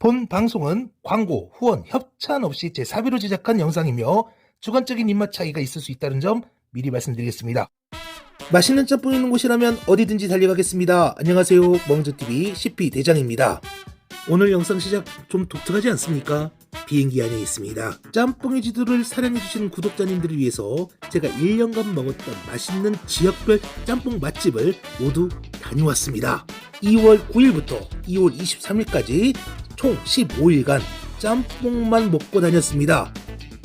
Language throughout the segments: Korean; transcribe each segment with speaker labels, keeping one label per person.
Speaker 1: 본 방송은 광고, 후원, 협찬 없이 제 사비로 제작한 영상이며 주관적인 입맛 차이가 있을 수 있다는 점 미리 말씀드리겠습니다. 맛있는 짬뽕 있는 곳이라면 어디든지 달려가겠습니다. 안녕하세요, 멍저TV CP 대장입니다. 오늘 영상 시작 좀 독특하지 않습니까? 비행기 안에 있습니다. 짬뽕의 지도를 사랑해주시는 구독자님들을 위해서 제가 1년간 먹었던 맛있는 지역별 짬뽕 맛집을 모두 다녀왔습니다. 2월 9일부터 2월 23일까지 총 15일간 짬뽕만 먹고 다녔습니다.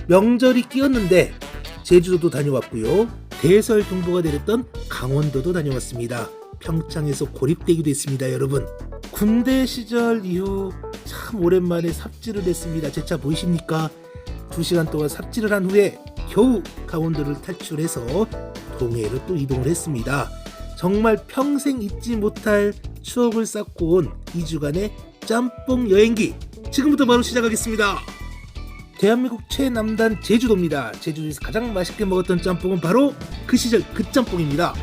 Speaker 1: 명절이 끼었는데 제주도도 다녀왔고요. 대설 경보가 내렸던 강원도도 다녀왔습니다. 평창에서 고립되기도 했습니다. 여러분, 군대 시절 이후 참 오랜만에 삽질을 했습니다. 제 차 보이십니까? 2시간 동안 삽질을 한 후에 겨우 강원도를 탈출해서 동해로 또 이동을 했습니다. 정말 평생 잊지 못할 추억을 쌓고 온 2주간의 짬뽕 여행기, 지금부터 바로 시작하겠습니다. 대한민국 최남단 제주도입니다. 제주도에서 가장 맛있게 먹었던 짬뽕은 바로 그 시절 그 짬뽕입니다.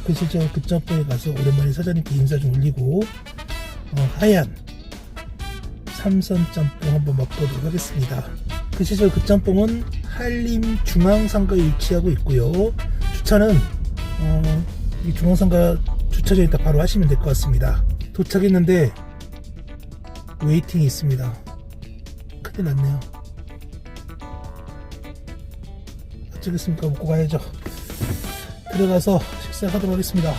Speaker 1: 그 시절 그 짬뽕에 가서 오랜만에 사장님께 인사 좀 올리고 하얀 삼선 짬뽕 한번 맛보도록 하겠습니다. 그 시절 그 짬뽕은 한림 중앙상가에 위치하고 있고요. 주차는 이 중앙상가 주차장에 있다 바로 하시면 될 것 같습니다. 도착했는데 웨이팅이 있습니다. 큰일 났네요. 어쩌겠습니까? 먹고 가야죠. 들어가서 식사하도록 하겠습니다.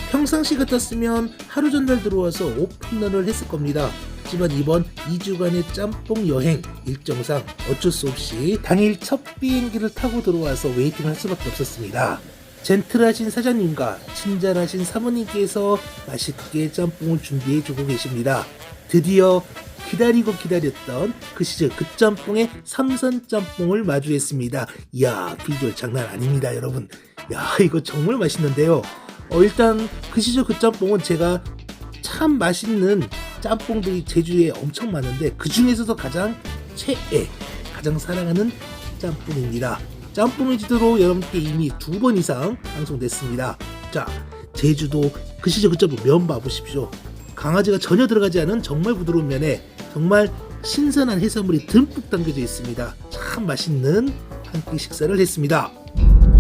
Speaker 1: 평상시 같았으면 하루 전날 들어와서 오픈런을 했을 겁니다. 하지만 이번 2주간의 짬뽕 여행 일정상 어쩔 수 없이 당일 첫 비행기를 타고 들어와서 웨이팅을 할 수밖에 없었습니다. 젠틀하신 사장님과 친절하신 사모님께서 맛있게 짬뽕을 준비해주고 계십니다. 드디어 기다리고 기다렸던 그 시절 그 짬뽕의 삼선 짬뽕을 마주했습니다. 이야, 비주얼 장난 아닙니다, 여러분. 야, 이거 정말 맛있는데요. 일단 그 시절 그 짬뽕은 제가 참 맛있는 짬뽕들이 제주에 엄청 많은데 그 중에서도 가장 최애, 가장 사랑하는 짬뽕입니다. 짬뽕의 지도로 여러분께 이미 2번 이상 방송됐습니다. 자, 제주도 그 시절 그 짬뽕 면 봐보십시오. 강아지가 전혀 들어가지 않은 정말 부드러운 면에 정말 신선한 해산물이 듬뿍 담겨져 있습니다. 참 맛있는 한 끼 식사를 했습니다.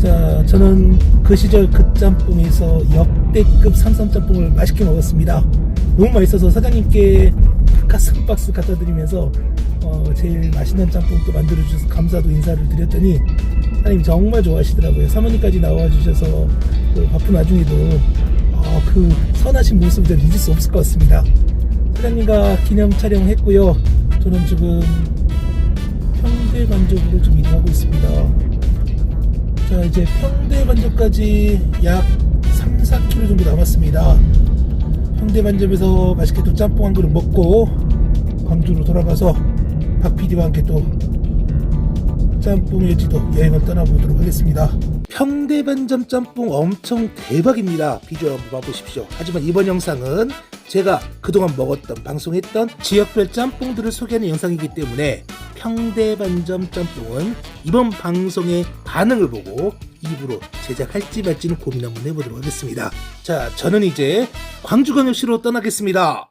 Speaker 1: 자, 저는 그 시절 그 짬뽕에서 역대급 삼선 짬뽕을 맛있게 먹었습니다. 너무 맛있어서 사장님께 가슴 박스 갖다 드리면서 제일 맛있는 짬뽕 또 만들어주셔서 감사도 인사를 드렸더니 사장님 정말 좋아하시더라고요. 사모님까지 나와주셔서 그 바쁜 와중에도 그 선하신 모습을 잊을 수 없을 것 같습니다. 사장님과 기념 촬영했고요. 저는 지금 평대반적으로 좀 이동하고 있습니다. 자, 이제 평대반적까지 약 3-4km 정도 남았습니다. 평대반점에서 맛있게 또 짬뽕 한 그릇 먹고 광주로 돌아가서 박 PD와 함께 또 짬뽕의 지도 여행을 떠나보도록 하겠습니다. 평대반점 짬뽕 엄청 대박입니다. 비주얼 한번 봐보십시오. 하지만 이번 영상은 제가 그동안 먹었던 방송했던 지역별 짬뽕들을 소개하는 영상이기 때문에 평대반점 짬뽕은 이번 방송의 반응을 보고 일부러 제작할지 말지는 고민 한번 해보도록 하겠습니다. 자, 저는 이제 광주광역시로 떠나겠습니다.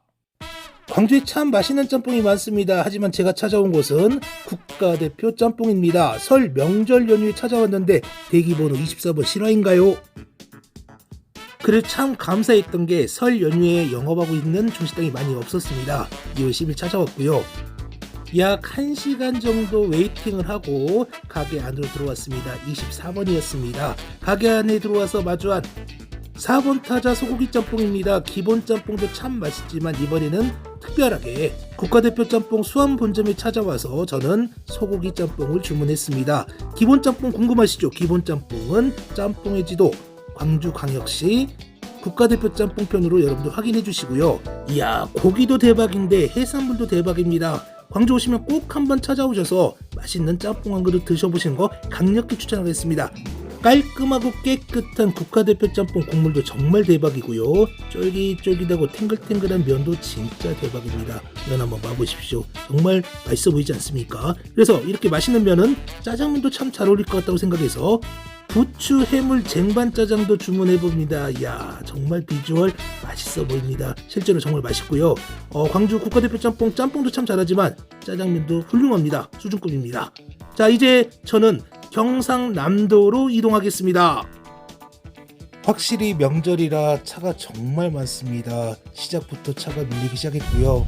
Speaker 1: 광주에 참 맛있는 짬뽕이 많습니다. 하지만 제가 찾아온 곳은 국가대표 짬뽕입니다. 설 명절 연휴에 찾아왔는데 대기번호 24번 실화인가요? 그래도 참 감사했던 게 설 연휴에 영업하고 있는 중식당이 많이 없었습니다. 2월 10일 찾아왔고요. 약 1시간 정도 웨이팅을 하고 가게 안으로 들어왔습니다. 24번이었습니다. 가게 안에 들어와서 마주한 4번 타자 소고기 짬뽕입니다. 기본 짬뽕도 참 맛있지만 이번에는 특별하게 국가대표 짬뽕 수원 본점에 찾아와서 저는 소고기 짬뽕을 주문했습니다. 기본 짬뽕 궁금하시죠? 기본 짬뽕은 짬뽕의 지도 광주광역시 국가대표 짬뽕편으로 여러분들 확인해 주시고요. 이야, 고기도 대박인데 해산물도 대박입니다. 광주 오시면 꼭 한번 찾아오셔서 맛있는 짬뽕 한 그릇 드셔보시는 거 강력히 추천하겠습니다. 깔끔하고 깨끗한 국가대표 짬뽕 국물도 정말 대박이고요. 쫄깃쫄깃하고 탱글탱글한 면도 진짜 대박입니다. 면 한번 봐보십시오. 정말 맛있어 보이지 않습니까? 그래서 이렇게 맛있는 면은 짜장면도 참 잘 어울릴 것 같다고 생각해서 부추 해물 쟁반 짜장도 주문해봅니다. 이야, 정말 비주얼 맛있어 보입니다. 실제로 정말 맛있고요. 광주 국가대표 짬뽕도 참 잘하지만 짜장면도 훌륭합니다. 수준급입니다. 자, 이제 저는 경상남도로 이동하겠습니다. 확실히 명절이라 차가 정말 많습니다. 시작부터 차가 밀리기 시작했고요.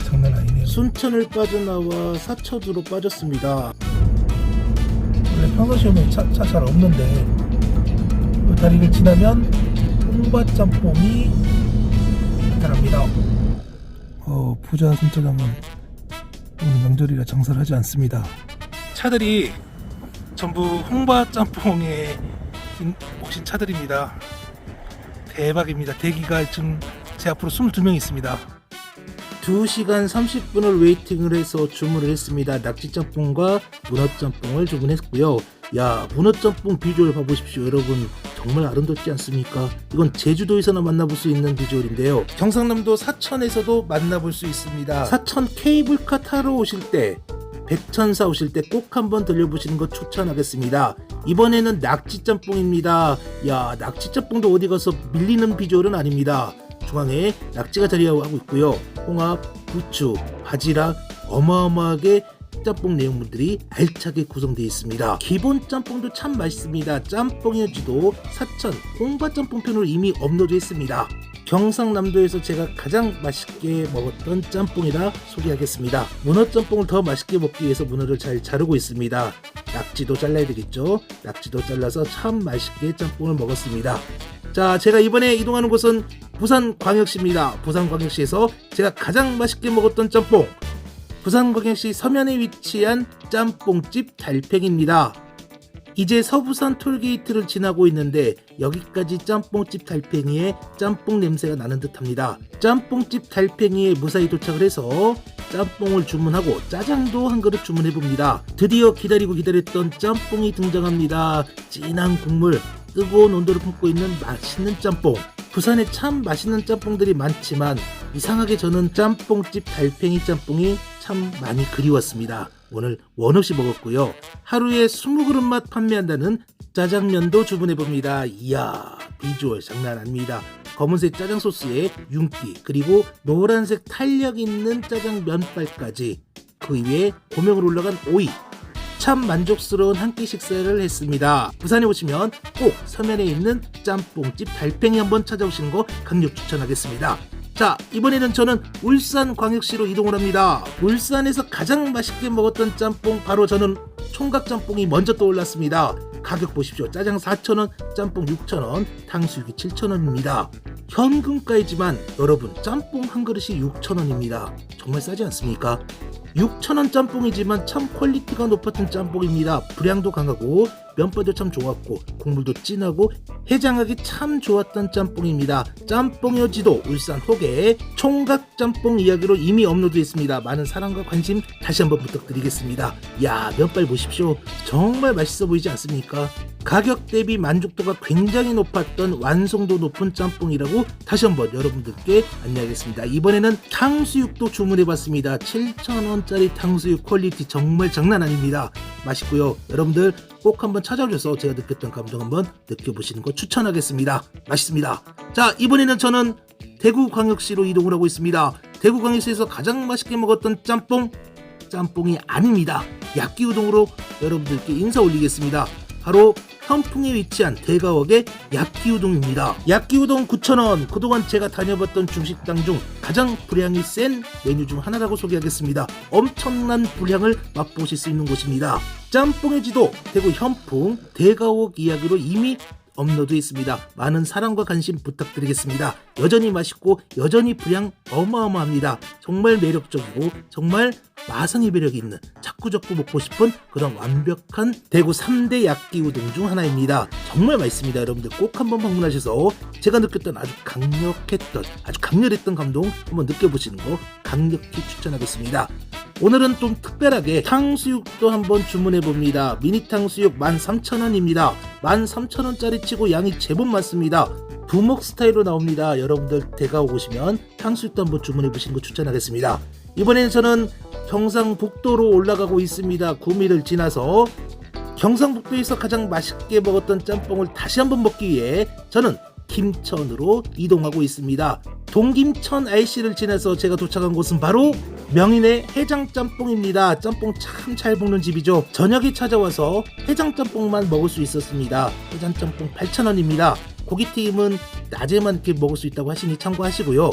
Speaker 1: 장난 아니네요. 순천을 빠져나와 사천으로 빠졌습니다. 원래 평소시 오면 차 잘 없는데 이 다리를 지나면 홍바짬뽕이 나타납니다. 부자 순천장은 오늘 명절이라 장사를 하지 않습니다. 차들이 전부 홍바짬뽕에 오신 차들입니다. 대박입니다. 대기가 지금 제 앞으로 22명 있습니다. 2시간 30분을 웨이팅을 해서 주문을 했습니다. 낙지짬뽕과 문어짬뽕을 주문했고요. 야, 문어짬뽕 비주얼 봐보십시오. 여러분 정말 아름답지 않습니까? 이건 제주도에서나 만나볼 수 있는 비주얼인데요. 경상남도 사천에서도 만나볼 수 있습니다. 사천 케이블카 타러 오실 때, 백천사 오실 때 꼭 한번 들려보시는 거 추천하겠습니다. 이번에는 낙지짬뽕입니다. 야, 낙지짬뽕도 어디 가서 밀리는 비주얼은 아닙니다. 중앙에 낙지가 자리하고 있고요. 홍합, 부추, 바지락, 어마어마하게 짬뽕 내용물들이 알차게 구성되어 있습니다. 기본 짬뽕도 참 맛있습니다. 짬뽕의 지도 사천 홍바짬뽕편으로 이미 업로드 했습니다. 경상남도에서 제가 가장 맛있게 먹었던 짬뽕이라 소개하겠습니다. 문어짬뽕을 더 맛있게 먹기 위해서 문어를 잘 자르고 있습니다. 낙지도 잘라야 되겠죠. 낙지도 잘라서 참 맛있게 짬뽕을 먹었습니다. 자, 제가 이번에 이동하는 곳은 부산광역시입니다. 부산광역시에서 제가 가장 맛있게 먹었던 짬뽕, 부산광역시 서면에 위치한 짬뽕집 달팽이입니다. 이제 서부산 톨게이트를 지나고 있는데 여기까지 짬뽕집 달팽이의 짬뽕 냄새가 나는 듯합니다. 짬뽕집 달팽이에 무사히 도착을 해서 짬뽕을 주문하고 짜장도 한 그릇 주문해봅니다. 드디어 기다렸던 짬뽕이 등장합니다. 진한 국물, 뜨거운 온도를 품고 있는 맛있는 짬뽕. 부산에 참 맛있는 짬뽕들이 많지만 이상하게 저는 짬뽕집 달팽이 짬뽕이 참 많이 그리웠습니다. 오늘 원없이 먹었고요. 하루에 20그릇만 판매한다는 짜장면도 주문해봅니다. 이야, 비주얼 장난 아닙니다. 검은색 짜장 소스에 윤기, 그리고 노란색 탄력 있는 짜장 면발까지, 그 위에 고명으로 올라간 오이, 참 만족스러운 한 끼 식사를 했습니다. 부산에 오시면 꼭 서면에 있는 짬뽕집 달팽이 한번 찾아오시는 거 강력 추천하겠습니다. 자, 이번에는 저는 울산광역시로 이동을 합니다. 울산에서 가장 맛있게 먹었던 짬뽕, 바로 저는 총각짬뽕이 먼저 떠올랐습니다. 가격 보십시오. 짜장 4,000원, 짬뽕 6,000원, 탕수육이 7,000원입니다. 현금가이지만 여러분, 짬뽕 한 그릇이 6,000원입니다. 정말 싸지 않습니까? 6,000원 짬뽕이지만 참 퀄리티가 높았던 짬뽕입니다. 불향도 강하고 면발도 참 좋았고 국물도 진하고 해장하기 참 좋았던 짬뽕입니다. 짬뽕의 지도 울산 호계 총각짬뽕 이야기로 이미 업로드했습니다. 많은 사랑과 관심 다시 한번 부탁드리겠습니다. 야, 면발 보십시오. 정말 맛있어 보이지 않습니까? 가격 대비 만족도가 굉장히 높았던 완성도 높은 짬뽕이라고 다시 한번 여러분들께 안내하겠습니다. 이번에는 탕수육도 주문해봤습니다. 7,000원짜리 탕수육 퀄리티 정말 장난 아닙니다. 맛있고요. 여러분들 꼭 한번 찾아오셔서 제가 느꼈던 감정 한번 느껴보시는 거 추천하겠습니다. 맛있습니다. 자, 이번에는 저는 대구광역시로 이동을 하고 있습니다. 대구광역시에서 가장 맛있게 먹었던 짬뽕이 아닙니다. 야끼우동으로 여러분들께 인사 올리겠습니다. 바로 현풍에 위치한 대가옥의 야끼우동입니다. 야끼우동 9,000원. 그동안 제가 다녀봤던 중식당 중 가장 분량이 센 메뉴 중 하나라고 소개하겠습니다. 엄청난 분량을 맛보실 수 있는 곳입니다. 짬뽕의 지도 대구 현풍 대가옥 이야기로 이미 업로드했습니다. 많은 사랑과 관심 부탁드리겠습니다. 여전히 맛있고 여전히 분량 어마어마합니다. 정말 매력적이고 정말 마성의 매력이 있는, 자꾸 먹고 싶은 그런 완벽한 대구 3대 야끼우동 중 하나입니다. 정말 맛있습니다. 여러분들 꼭 한번 방문하셔서 제가 느꼈던 아주 강렬했던 감동 한번 느껴보시는 거 강력히 추천하겠습니다. 오늘은 좀 특별하게 탕수육도 한번 주문해봅니다. 미니 탕수육 13,000원입니다. 13,000원짜리 치고 양이 제법 많습니다. 부먹 스타일로 나옵니다. 여러분들 대가옥 오시면 탕수육도 한번 주문해보시는 거 추천하겠습니다. 이번에는 저는 경상북도로 올라가고 있습니다. 구미를 지나서 경상북도에서 가장 맛있게 먹었던 짬뽕을 다시 한번 먹기 위해 저는 김천으로 이동하고 있습니다. 동김천 IC를 지나서 제가 도착한 곳은 바로 명인의 해장짬뽕입니다. 짬뽕 참 잘 볶는 집이죠. 저녁에 찾아와서 해장짬뽕만 먹을 수 있었습니다. 해장짬뽕 8,000원입니다. 고기튀김은 낮에만 이렇게 먹을 수 있다고 하시니 참고하시고요.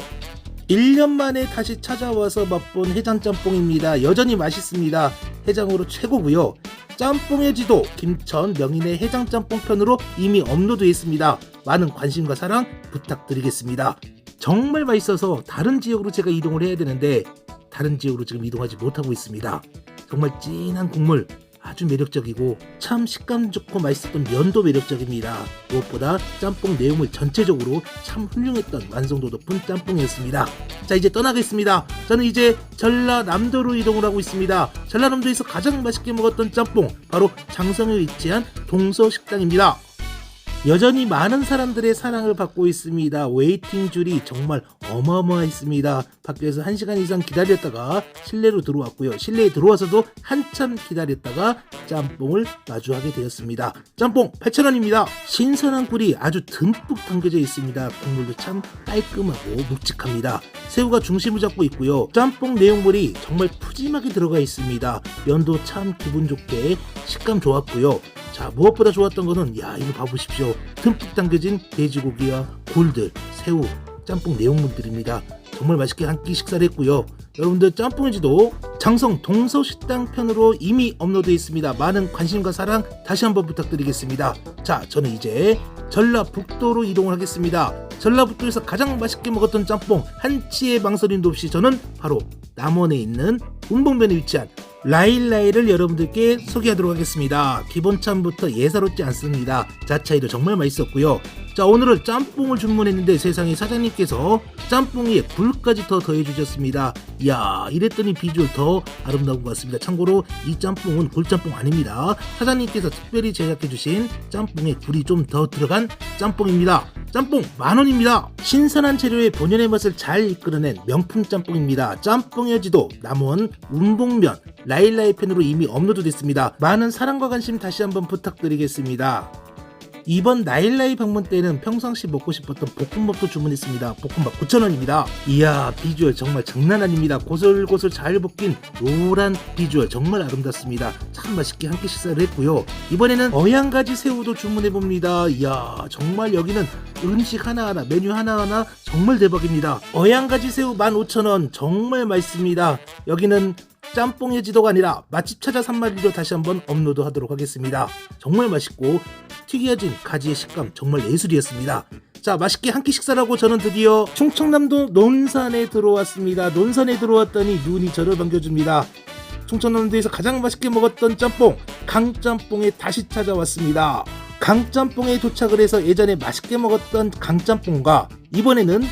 Speaker 1: 1년 만에 다시 찾아와서 맛본 해장짬뽕입니다. 여전히 맛있습니다. 해장으로 최고고요. 짬뽕의 지도 김천 명인의 해장짬뽕 편으로 이미 업로드했습니다. 많은 관심과 사랑 부탁드리겠습니다. 정말 맛있어서 다른 지역으로 제가 이동을 해야 되는데 다른 지역으로 지금 이동하지 못하고 있습니다. 정말 진한 국물 아주 매력적이고 참 식감 좋고 맛있었던 면도 매력적입니다. 무엇보다 짬뽕 내용물 전체적으로 참 훌륭했던 완성도 높은 짬뽕이었습니다. 자, 이제 떠나겠습니다. 저는 이제 전라남도로 이동을 하고 있습니다. 전라남도에서 가장 맛있게 먹었던 짬뽕 바로 장성에 위치한 동서식당입니다. 여전히 많은 사람들의 사랑을 받고 있습니다. 웨이팅 줄이 정말 어마어마했습니다. 밖에서 1시간 이상 기다렸다가 실내로 들어왔고요. 실내에 들어와서도 한참 기다렸다가 짬뽕을 마주하게 되었습니다. 짬뽕 8,000원입니다. 신선한 꿀이 아주 듬뿍 담겨져 있습니다. 국물도 참 깔끔하고 묵직합니다. 새우가 중심을 잡고 있고요. 짬뽕 내용물이 정말 푸짐하게 들어가 있습니다. 면도 참 기분 좋게 식감 좋았고요. 자, 무엇보다 좋았던 거는 이거 봐보십시오. 듬뿍 담겨진 돼지고기와 굴들, 새우, 짬뽕 내용물들입니다. 정말 맛있게 한 끼 식사를 했고요. 여러분들 짬뽕의지도 장성 동서식당 편으로 이미 업로드 있습니다. 많은 관심과 사랑 다시 한번 부탁드리겠습니다. 자, 저는 이제 전라북도로 이동을 하겠습니다. 전라북도에서 가장 맛있게 먹었던 짬뽕 한치의 망설임도 없이 저는 바로 남원에 있는 운봉면에 위치한 라일라이를 여러분들께 소개하도록 하겠습니다. 기본참부터 예사롭지 않습니다. 자차이도 정말 맛있었고요. 자, 오늘은 짬뽕을 주문했는데 세상에 사장님께서 짬뽕 위에 굴까지 더 더해주셨습니다. 이야, 이랬더니 비주얼 더 아름다운 것 같습니다. 참고로 이 짬뽕은 굴짬뽕 아닙니다. 사장님께서 특별히 제작해주신 짬뽕에 굴이 좀 더 들어간 짬뽕입니다. 짬뽕 10,000원입니다. 신선한 재료의 본연의 맛을 잘 이끌어낸 명품 짬뽕입니다. 짬뽕의 지도 남원 운봉면 라일라이 편으로 이미 업로드 됐습니다. 많은 사랑과 관심 다시 한번 부탁드리겠습니다. 이번 나일라이 방문 때는 평상시 먹고 싶었던 볶음밥도 주문했습니다. 볶음밥 9,000원입니다. 이야, 비주얼 정말 장난 아닙니다. 고슬고슬 잘 볶인 노란 비주얼 정말 아름답습니다. 참 맛있게 한 끼 식사를 했고요. 이번에는 어양가지 새우도 주문해봅니다. 이야, 정말 여기는 음식 하나하나 메뉴 하나하나 정말 대박입니다. 어양가지 새우 15,000원 정말 맛있습니다. 여기는 짬뽕의 지도가 아니라 맛집 찾아 산마리로 다시 한번 업로드 하도록 하겠습니다. 정말 맛있고 튀겨진 가지의 식감 정말 예술이었습니다. 자, 맛있게 한 끼 식사를 하고 저는 드디어 충청남도 논산에 들어왔습니다. 논산에 들어왔더니 눈이 저를 반겨줍니다. 충청남도에서 가장 맛있게 먹었던 짬뽕 강짬뽕에 다시 찾아왔습니다. 강짬뽕에 도착을 해서 예전에 맛있게 먹었던 강짬뽕과 이번에는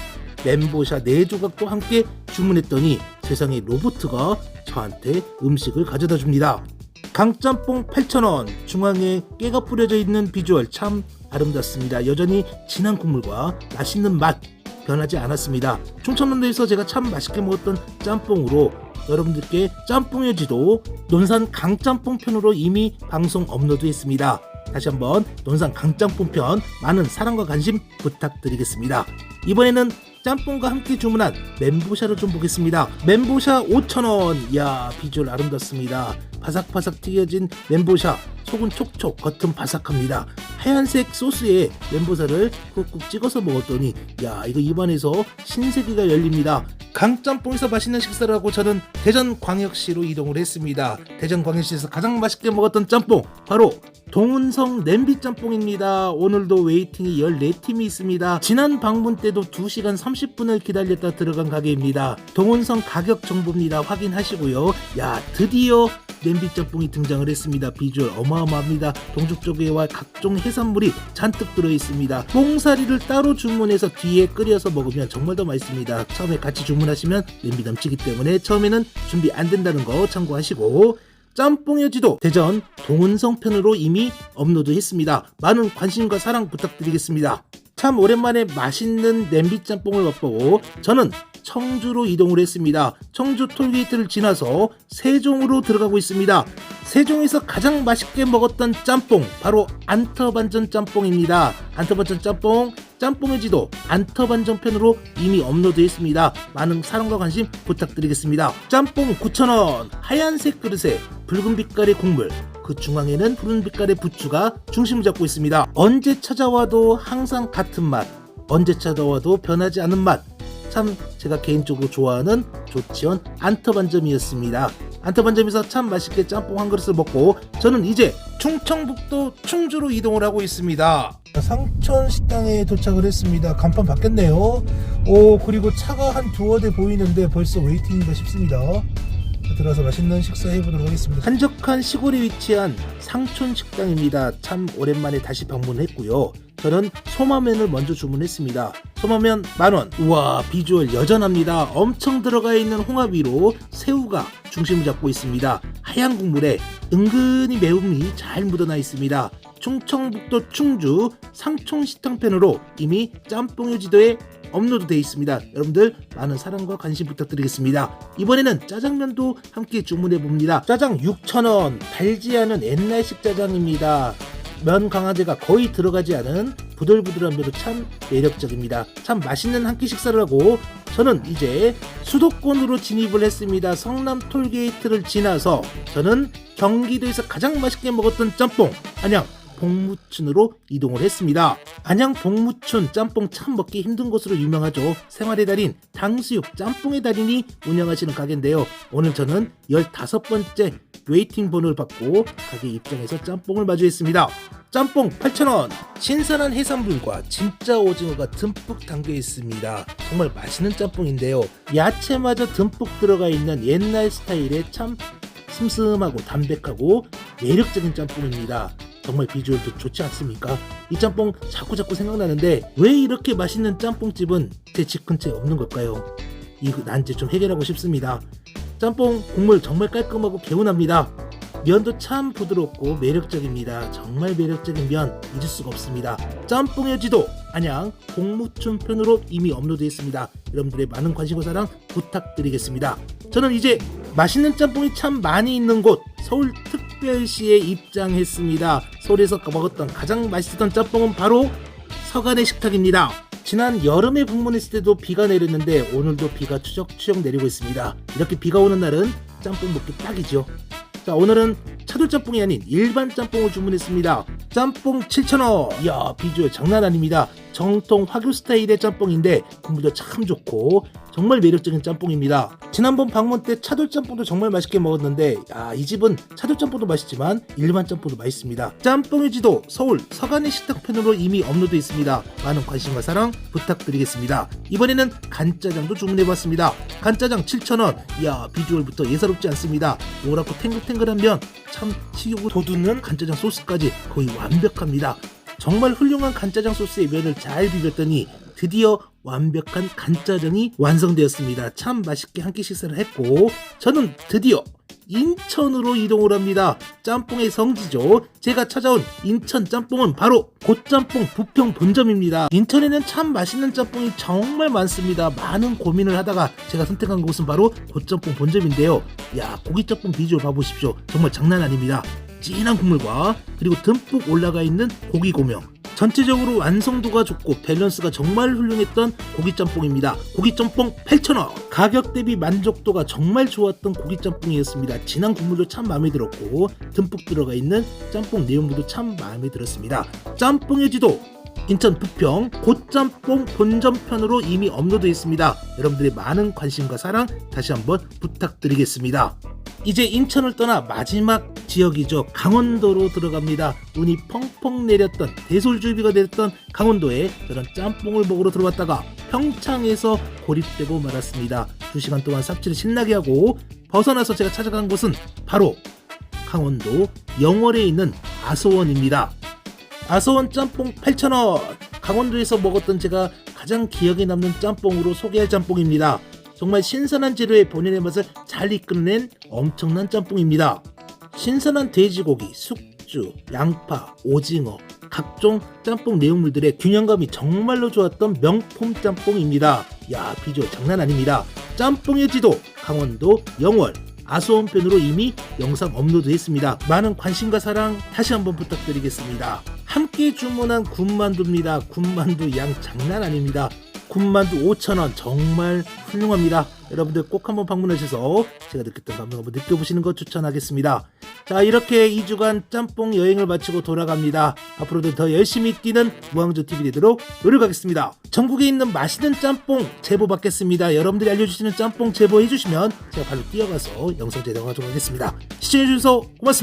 Speaker 1: 멘보샤 4조각도 함께 주문했더니 세상에 로봇가 저한테 음식을 가져다 줍니다. 강짬뽕 8,000원, 중앙에 깨가 뿌려져 있는 비주얼 참 아름답습니다. 여전히 진한 국물과 맛있는 맛 변하지 않았습니다. 충청남도에서 제가 참 맛있게 먹었던 짬뽕으로 여러분들께 짬뽕의 지도 논산 강짬뽕 편으로 이미 방송 업로드 했습니다. 다시 한번 논산 강짬뽕 편 많은 사랑과 관심 부탁드리겠습니다. 이번에는 짬뽕과 함께 주문한 멘보샤를 좀 보겠습니다. 멘보샤 5,000원. 이야, 비주얼 아름답습니다. 바삭바삭 튀겨진 멘보샤, 속은 촉촉, 겉은 바삭합니다. 하얀색 소스에 멘보샤를 꾹꾹 찍어서 먹었더니 야, 이거 입안에서 신세계가 열립니다. 강짬뽕에서 맛있는 식사를 하고 저는 대전광역시로 이동을 했습니다. 대전광역시에서 가장 맛있게 먹었던 짬뽕 바로 동은성 냄비짬뽕입니다. 오늘도 웨이팅이 14팀이 있습니다. 지난 방문 때도 2시간 30분을 기다렸다 들어간 가게입니다. 동은성 가격 정보입니다. 확인하시고요. 야, 드디어 냄비짬뽕이 등장을 했습니다. 비주얼 어마어마합니다. 동죽조개와 각종 해산물이 잔뜩 들어있습니다. 뽕사리를 따로 주문해서 뒤에 끓여서 먹으면 정말 더 맛있습니다. 처음에 같이 주문하시면 냄비 넘치기 때문에 처음에는 준비 안 된다는 거 참고하시고, 짬뽕의 지도 대전 동은성 편으로 이미 업로드 했습니다. 많은 관심과 사랑 부탁드리겠습니다. 참 오랜만에 맛있는 냄비짬뽕을 맛보고 저는 청주로 이동을 했습니다. 청주 톨게이트를 지나서 세종으로 들어가고 있습니다. 세종에서 가장 맛있게 먹었던 짬뽕, 바로 안터반전 짬뽕입니다. 안터반전 짬뽕, 짬뽕의 지도 안터반전 편으로 이미 업로드했습니다. 많은 사랑과 관심 부탁드리겠습니다. 짬뽕 9,000원, 하얀색 그릇에 붉은 빛깔의 국물, 그 중앙에는 푸른 빛깔의 부추가 중심을 잡고 있습니다. 언제 찾아와도 항상 같은 맛, 언제 찾아와도 변하지 않은 맛, 참 제가 개인적으로 좋아하는 조치원 안터반점이었습니다. 안터반점에서 참 맛있게 짬뽕 한 그릇을 먹고 저는 이제 충청북도 충주로 이동을 하고 있습니다. 상천식당에 도착을 했습니다. 간판 바뀌었네요. 그리고 차가 한 두어 대 보이는데 벌써 웨이팅인가 싶습니다. 들어서 맛있는 식사 해보도록 하겠습니다. 한적한 시골에 위치한 상촌식당입니다. 참 오랜만에 다시 방문했고요. 저는 소마면을 먼저 주문했습니다. 소마면 10,000원. 우와, 비주얼 여전합니다. 엄청 들어가 있는 홍합 위로 새우가 중심을 잡고 있습니다. 하얀 국물에 은근히 매움이 잘 묻어나 있습니다. 충청북도 충주 상촌식당편으로 이미 짬뽕의 지도에 업로드 되어 있습니다. 여러분들 많은 사랑과 관심 부탁드리겠습니다. 이번에는 짜장면도 함께 주문해 봅니다. 짜장 6,000원, 달지 않은 옛날식 짜장입니다. 면 강화제가 거의 들어가지 않은 부들부들한 면도 참 매력적입니다. 참 맛있는 한 끼 식사를 하고 저는 이제 수도권으로 진입을 했습니다. 성남 톨게이트를 지나서 저는 경기도에서 가장 맛있게 먹었던 짬뽕, 안양 복무춘으로 이동을 했습니다. 안양 복무춘 짬뽕 참 먹기 힘든 곳으로 유명하죠. 생활의 달인 탕수육 짬뽕의 달인이 운영하시는 가게인데요. 오늘 저는 15번째 웨이팅 번호를 받고 가게 입장에서 짬뽕을 마주했습니다. 짬뽕 8,000원, 신선한 해산물과 진짜 오징어가 듬뿍 담겨 있습니다. 정말 맛있는 짬뽕인데요. 야채마저 듬뿍 들어가 있는 옛날 스타일의 참 슴슴하고 담백하고 매력적인 짬뽕입니다. 정말 비주얼도 좋지 않습니까? 이 짬뽕 자꾸 생각나는데 왜 이렇게 맛있는 짬뽕집은 제 집 근처에 없는 걸까요? 이거 난제 좀 해결하고 싶습니다. 짬뽕 국물 정말 깔끔하고 개운합니다. 면도 참 부드럽고 매력적입니다. 정말 매력적인 면 잊을 수가 없습니다. 짬뽕의 지도 안양 복무춘 편으로 이미 업로드했습니다. 여러분들의 많은 관심과 사랑 부탁드리겠습니다. 저는 이제 맛있는 짬뽕이 참 많이 있는 곳 서울특별시에 입장했습니다. 서울에서 먹었던 가장 맛있었던 짬뽕은 바로 서간의 식탁입니다. 지난 여름에 방문했을 때도 비가 내렸는데 오늘도 비가 추적추적 내리고 있습니다. 이렇게 비가 오는 날은 짬뽕 먹기 딱이죠. 자, 오늘은 차돌짬뽕이 아닌 일반 짬뽕을 주문했습니다. 짬뽕 7,000원. 이야, 비주얼 장난 아닙니다. 정통 화교 스타일의 짬뽕인데 국물도 참 좋고 정말 매력적인 짬뽕입니다. 지난번 방문 때 차돌짬뽕도 정말 맛있게 먹었는데 이 집은 차돌짬뽕도 맛있지만 일반 짬뽕도 맛있습니다. 짬뽕의 지도 서울 서간의 식탁편으로 이미 업로드 있습니다. 많은 관심과 사랑 부탁드리겠습니다. 이번에는 간짜장도 주문해봤습니다. 간짜장 7,000원. 이야, 비주얼부터 예사롭지 않습니다. 노랗고 탱글탱글한 면, 참 식욕을 돋우는 간짜장 소스까지 거의 완벽합니다. 정말 훌륭한 간짜장 소스의 면을 잘 비볐더니 드디어 완벽한 간짜장이 완성되었습니다. 참 맛있게 한 끼 식사를 했고 저는 드디어 인천으로 이동을 합니다. 짬뽕의 성지죠. 제가 찾아온 인천 짬뽕은 바로 고짬뽕 부평 본점입니다. 인천에는 참 맛있는 짬뽕이 정말 많습니다. 많은 고민을 하다가 제가 선택한 곳은 바로 고짬뽕 본점인데요. 야, 고기짬뽕 비주얼 봐보십시오. 정말 장난 아닙니다. 진한 국물과 그리고 듬뿍 올라가 있는 고기 고명, 전체적으로 완성도가 좋고 밸런스가 정말 훌륭했던 고기짬뽕입니다. 고기짬뽕 8,000원. 가격 대비 만족도가 정말 좋았던 고기짬뽕이었습니다. 진한 국물도 참 마음에 들었고 듬뿍 들어가 있는 짬뽕 내용물도 참 마음에 들었습니다. 짬뽕의 지도 인천 부평 고짬뽕 본점편으로 이미 업로드 있습니다. 여러분들의 많은 관심과 사랑 다시 한번 부탁드리겠습니다. 이제 인천을 떠나 마지막 지역이죠. 강원도로 들어갑니다. 눈이 펑펑 내렸던 대솔주의비가 내렸던 강원도에 저는 짬뽕을 먹으러 들어왔다가 평창에서 고립되고 말았습니다. 2시간 동안 삽질을 신나게 하고 벗어나서 제가 찾아간 곳은 바로 강원도 영월에 있는 아소원입니다. 아소원 짬뽕 8,000원. 강원도에서 먹었던 제가 가장 기억에 남는 짬뽕으로 소개할 짬뽕입니다. 정말 신선한 재료에 본연의 맛을 잘 이끌어낸 엄청난 짬뽕입니다. 신선한 돼지고기, 숙주, 양파, 오징어, 각종 짬뽕 내용물들의 균형감이 정말로 좋았던 명품 짬뽕입니다. 야, 비주얼 장난 아닙니다. 짬뽕의 지도 강원도 영월 아수원편으로 이미 영상 업로드했습니다. 많은 관심과 사랑 다시 한번 부탁드리겠습니다. 함께 주문한 군만두입니다. 군만두 양 장난 아닙니다. 군만두 5,000원 정말 훌륭합니다. 여러분들 꼭 한번 방문하셔서 제가 느꼈던 감동 한번 느껴보시는 것 추천하겠습니다. 자, 이렇게 2주간 짬뽕 여행을 마치고 돌아갑니다. 앞으로도 더 열심히 뛰는 무항조TV 되도록 노력하겠습니다. 전국에 있는 맛있는 짬뽕 제보 받겠습니다. 여러분들이 알려주시는 짬뽕 제보해 주시면 제가 바로 뛰어가서 영상 제작하도록 하겠습니다. 시청해주셔서 고맙습니다.